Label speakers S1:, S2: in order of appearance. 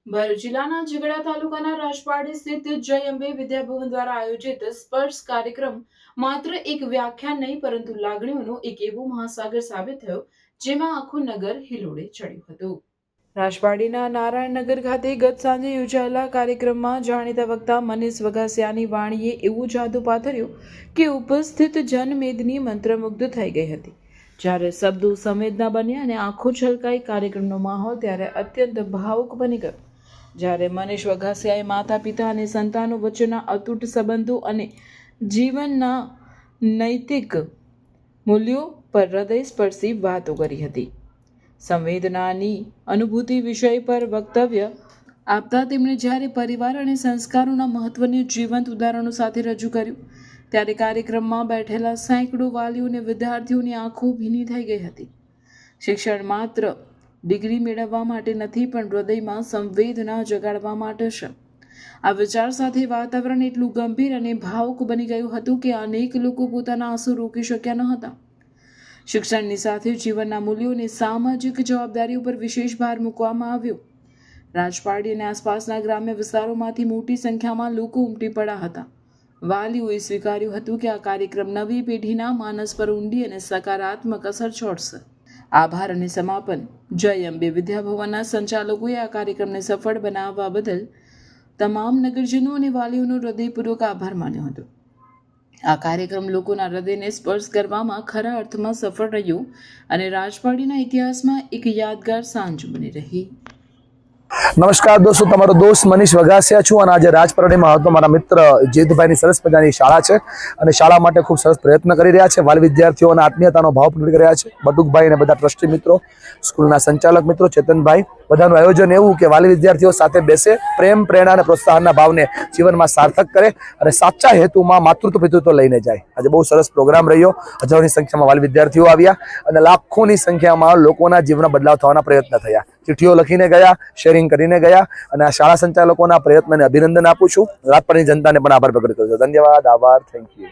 S1: ભરૂચ જિલ્લાના ઝઘડા તાલુકાના રાજપારડી સ્થિત જય અંબે વિદ્યાભવન દ્વારા આયોજિત સ્પર્શ કાર્યક્રમ માત્ર એક વ્યાખ્યાન નહીં પરંતુ લાગણીઓનો એક એવો મહાસાગર સાબિત થયો જેમાં આખું નગર હિલોડે ચડ્યું હતું। રાજપારડીના નારાયણનગર ખાતે ગત સાંજે યોજાયેલા કાર્યક્રમમાં જાણીતા વક્તા મનીષ વઘાસિયાની વાણીએ એવું જાદુ પાથર્યું કે ઉપસ્થિત જનમેદની મંત્રમુગ્ધ થઈ ગઈ હતી। જ્યારે શબ્દો સંવેદના બન્યા અને આંખો છલકાઈ કાર્યક્રમનો માહોલ ત્યારે અત્યંત ભાવુક બની ગયો। જ્યારે મનીષ વઘાસિયાએ માતા પિતા અને સંતાનો વચ્ચેના અતૂટ સંબંધો અને જીવનના નૈતિક મૂલ્યો પર હૃદયસ્પર્શી વાતો કરી હતી। સંવેદનાની અનુભૂતિ વિષય પર વક્તવ્ય આપતા તેમણે જ્યારે પરિવાર અને સંસ્કારોના મહત્વને જીવંત ઉદાહરણો સાથે રજૂ કર્યું ત્યારે કાર્યક્રમમાં બેઠેલા સેંકડો વાલીઓ અને વિદ્યાર્થીઓની આંખો ભીની થઈ ગઈ હતી। શિક્ષણ માત્ર ડિગ્રી મેળવવા માટે નથી પણ હૃદયમાં સંવેદના જગાડવા માટે છે। આ વિચાર સાથે વાતાવરણ એટલું ગંભીર અને ભાવુક બની ગયું હતું કે અનેક લોકો પોતાના આંસુ રોકી શક્યા ન હતા। શિક્ષણની સાથે જીવનના મૂલ્યો અને સામાજિક જવાબદારીઓ પર વિશેષ ભાર મૂકવામાં આવ્યો। રાજપારડી અને આસપાસના ગ્રામ્ય વિસ્તારોમાંથી મોટી સંખ્યામાં લોકો ઉમટી પડ્યા હતા। વાલીઓએ સ્વીકાર્યું હતું કે આ કાર્યક્રમ નવી પેઢીના માનસ પર ઊંડી અને સકારાત્મક અસર છોડશે। આભાર અને સમાપન જય અંબે વિદ્યાભવનના સંચાલકોએ આ કાર્યક્રમને સફળ બનાવવા બદલ તમામ નગરજનો અને વાલીઓનો હૃદયપૂર્વક આભાર માન્યો હતો। આ કાર્યક્રમ લોકોના હૃદયને સ્પર્શ કરવામાં ખરા અર્થમાં સફળ રહ્યો અને રાજપારડીના ઇતિહાસમાં એક યાદગાર સાંજ બની રહી।
S2: નમસ્કાર દોસ્તો, તમારો દોસ્ત મનીષ વઘાસિયા છું અને આજે રાજપારડીમાં હતો મારા મિત્ર જીતભાઈની સરસ મજાની શાળા છે અને શાળા માટે ખૂબ સરસ પ્રયત્ન કરી રહ્યા છે। વાલી વિદ્યાર્થીઓના આત્મીયતાનો ભાવ પ્રગટ કરી રહ્યા છે। બટુકભાઈ અને બધા ટ્રસ્ટી મિત્રો, સ્કૂલના સંચાલક મિત્રો, ચેતનભાઈ, બધાનું આયોજન એવું કે વાલી વિદ્યાર્થીઓ સાથે બેસે, પ્રેમ, પ્રેરણા અને પ્રોત્સાહનના ભાવને જીવનમાં સાર્થક કરે અને સાચા હેતુમાં માતૃત્વ પિતૃત્વ લઈને જાય। આજે બહુ સરસ પ્રોગ્રામ રહ્યો। હજારોની સંખ્યામાં વાલી વિદ્યાર્થીઓ આવ્યા અને લાખોની સંખ્યામાં લોકોના જીવનમાં બદલાવ થવાના પ્રયત્ન થયા। ચિઠ્ઠીઓ લખીને ગયા, શેરિંગ કરીને ગયા અને આ શાળા સંચાલકોના પ્રયત્નને અભિનંદન આપું છું। રાજપારડીની જનતાને પણ આભાર પ્રગટ કરું છું। ધન્યવાદ, આભાર, થેન્ક યુ।